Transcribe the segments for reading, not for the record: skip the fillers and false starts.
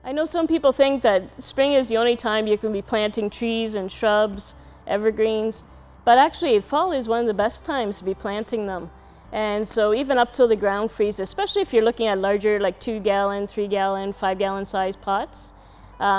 I know some people think that spring is the only time you can be planting trees and shrubs, evergreens, but actually fall is one of the best times to be planting them. And so even up till the ground freezes, especially if you're looking at larger like 2-gallon, 3-gallon, 5-gallon size pots,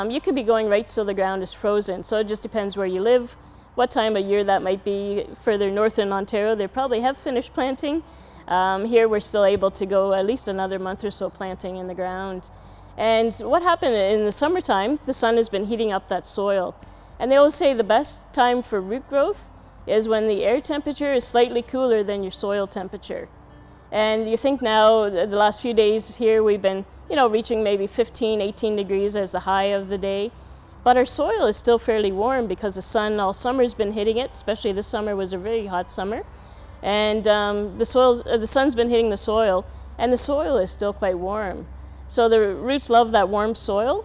you could be going right till the ground is frozen. So it just depends where you live, what time of year that might be. Further north in Ontario, they probably have finished planting. Here we're still able to go at least another month or so planting in the ground. And what happened in the summertime, the sun has been heating up that soil. And they always say the best time for root growth is when the air temperature is slightly cooler than your soil temperature. And you think now, the last few days here, we've been, reaching maybe 15, 18 degrees as the high of the day. But our soil is still fairly warm because the sun all summer has been hitting it, especially this summer was a very hot summer. And the sun's been hitting the soil, and the soil is still quite warm. So the roots love that warm soil,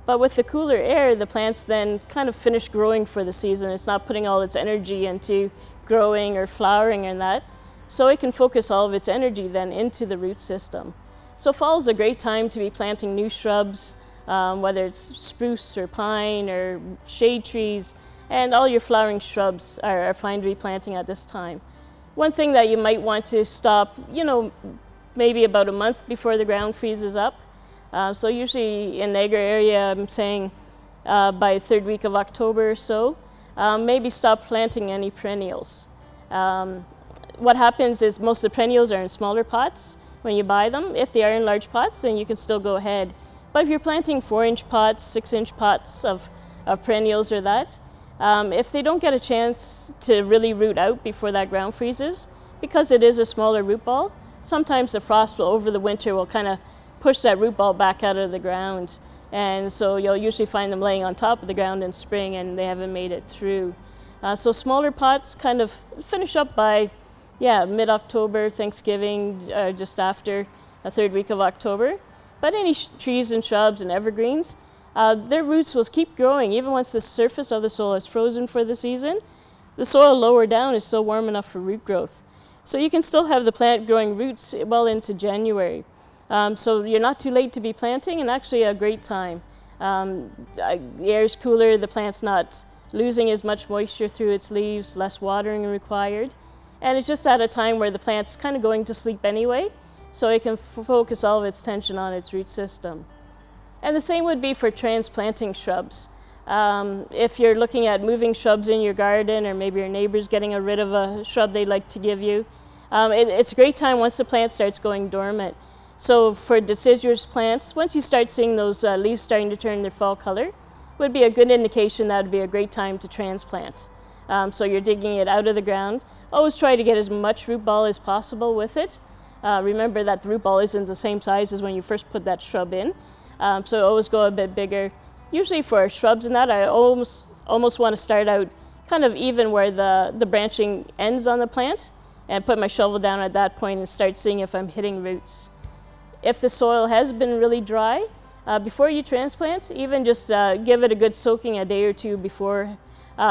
but with the cooler air, the plants then kind of finish growing for the season. It's not putting all its energy into growing or flowering and that, so it can focus all of its energy then into the root system. So fall is a great time to be planting new shrubs, whether it's spruce or pine or shade trees, and all your flowering shrubs are fine to be planting at this time. One thing that you might want to stop, maybe about a month before the ground freezes up. So usually in Niagara area, I'm saying by the third week of October or so, maybe stop planting any perennials. What happens is most of the perennials are in smaller pots when you buy them. If they are in large pots, then you can still go ahead. But if you're planting 4-inch pots, 6-inch pots of perennials or that, if they don't get a chance to really root out before that ground freezes, because it is a smaller root ball, sometimes the frost over the winter will kind of push that root ball back out of the ground. And so you'll usually find them laying on top of the ground in spring and they haven't made it through. So smaller pots kind of finish up by, mid-October, Thanksgiving, just after the third week of October. But any trees and shrubs and evergreens, their roots will keep growing even once the surface of the soil is frozen for the season. The soil lower down is still warm enough for root growth. So you can still have the plant growing roots well into January. So you're not too late to be planting, and actually a great time. The air's cooler, the plant's not losing as much moisture through its leaves, less watering required. And it's just at a time where the plant's kind of going to sleep anyway, so it can focus all of its tension on its root system. And the same would be for transplanting shrubs. If you're looking at moving shrubs in your garden, or maybe your neighbor's getting rid of a shrub they'd like to give you, it's a great time once the plant starts going dormant. So for deciduous plants, once you start seeing those leaves starting to turn their fall color, would be a good indication that would be a great time to transplant. So you're digging it out of the ground. Always try to get as much root ball as possible with it. Remember that the root ball isn't the same size as when you first put that shrub in. So always go a bit bigger. Usually for shrubs and that, I almost want to start out kind of even where the branching ends on the plant, and put my shovel down at that point and start seeing if I'm hitting roots. If the soil has been really dry, before you transplant, even just give it a good soaking a day or two before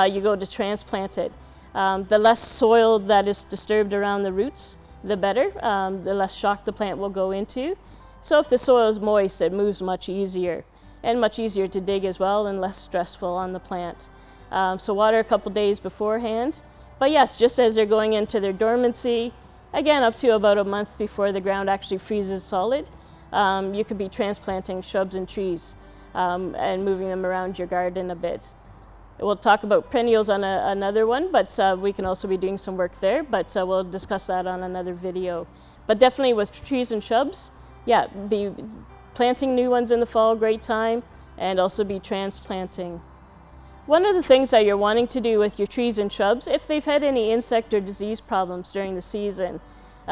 you go to transplant it. The less soil that is disturbed around the roots, the better, the less shock the plant will go into. So if the soil is moist, it moves much easier, and much easier to dig as well, and less stressful on the plant. So water a couple days beforehand. But yes, just as they're going into their dormancy, again up to about a month before the ground actually freezes solid, you could be transplanting shrubs and trees and moving them around your garden a bit. We'll talk about perennials on another one, but we can also be doing some work there, but we'll discuss that on another video. But definitely with trees and shrubs, be planting new ones in the fall, great time, and also be transplanting. One of the things that you're wanting to do with your trees and shrubs, if they've had any insect or disease problems during the season,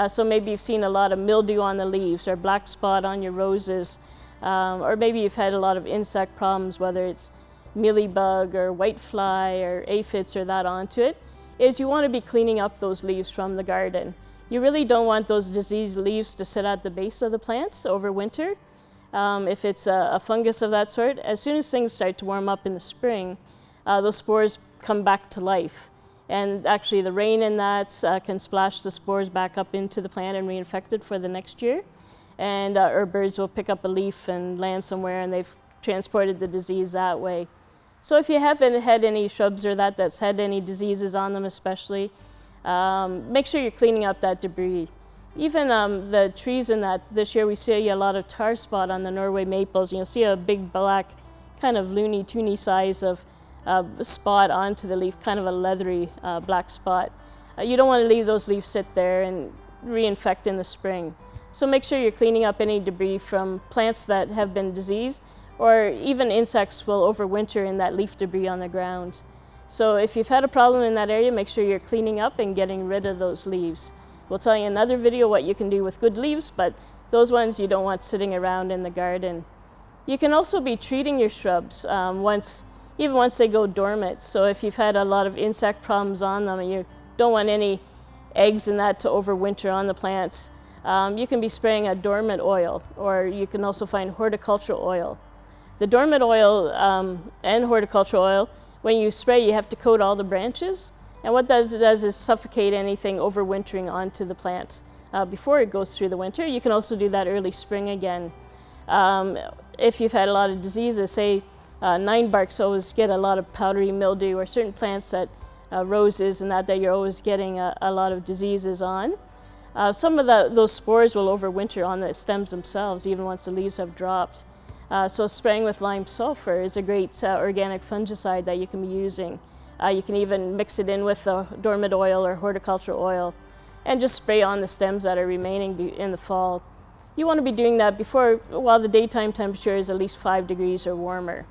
so maybe you've seen a lot of mildew on the leaves or black spot on your roses, or maybe you've had a lot of insect problems, whether it's mealybug or whitefly or aphids or that onto it, is you want to be cleaning up those leaves from the garden. You really don't want those diseased leaves to sit at the base of the plants over winter. If it's a fungus of that sort, as soon as things start to warm up in the spring, those spores come back to life. And actually the rain in that can splash the spores back up into the plant and reinfect it for the next year. And or birds will pick up a leaf and land somewhere, and they've transported the disease that way. So if you haven't had any shrubs or that's had any diseases on them especially, make sure you're cleaning up that debris. Even the trees in that, this year we see a lot of tar spot on the Norway maples. You'll see a big black, kind of loony, toony size of spot onto the leaf, kind of a leathery black spot. You don't want to leave those leaves sit there and reinfect in the spring. So make sure you're cleaning up any debris from plants that have been diseased, or even insects will overwinter in that leaf debris on the ground. So if you've had a problem in that area, make sure you're cleaning up and getting rid of those leaves. We'll tell you in another video what you can do with good leaves, but those ones you don't want sitting around in the garden. You can also be treating your shrubs even once they go dormant. So if you've had a lot of insect problems on them and you don't want any eggs in that to overwinter on the plants, you can be spraying a dormant oil, or you can also find horticultural oil. The dormant oil and horticultural oil, when you spray, you have to coat all the branches. And what that does is suffocate anything overwintering onto the plants before it goes through the winter. You can also do that early spring again. If you've had a lot of diseases, say 9-barks always get a lot of powdery mildew, or certain plants that roses and that you're always getting a lot of diseases on. Some of those spores will overwinter on the stems themselves, even once the leaves have dropped. So spraying with lime sulfur is a great organic fungicide that you can be using. You can even mix it in with the dormant oil or horticultural oil and just spray on the stems that are remaining in the fall. You want to be doing that while the daytime temperature is at least 5 degrees or warmer.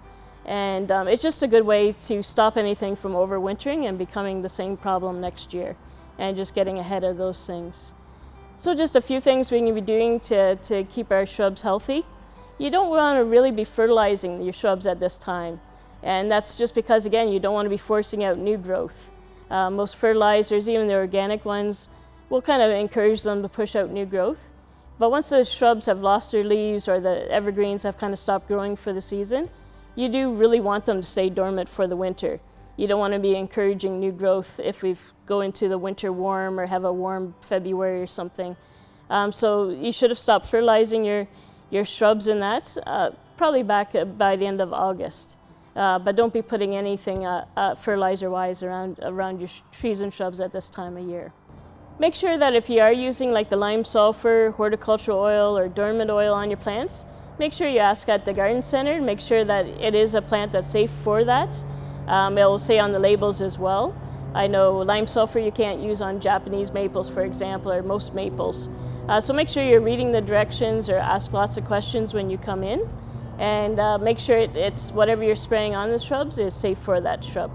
And it's just a good way to stop anything from overwintering and becoming the same problem next year, and just getting ahead of those things. So just a few things we can be doing to keep our shrubs healthy. You don't want to really be fertilizing your shrubs at this time. And that's just because, again, you don't want to be forcing out new growth. Most fertilizers, even the organic ones, will kind of encourage them to push out new growth. But once the shrubs have lost their leaves, or the evergreens have kind of stopped growing for the season, you do really want them to stay dormant for the winter. You don't want to be encouraging new growth if we go into the winter warm or have a warm February or something. So you should have stopped fertilizing your shrubs in that probably back by the end of August. But don't be putting anything fertilizer-wise around your trees and shrubs at this time of year. Make sure that if you are using like the lime sulfur, horticultural oil, or dormant oil on your plants, make sure you ask at the garden center and make sure that it is a plant that's safe for that. It will say on the labels as well. I know lime sulfur you can't use on Japanese maples, for example, or most maples. So make sure you're reading the directions, or ask lots of questions when you come in. And make sure it's whatever you're spraying on the shrubs is safe for that shrub.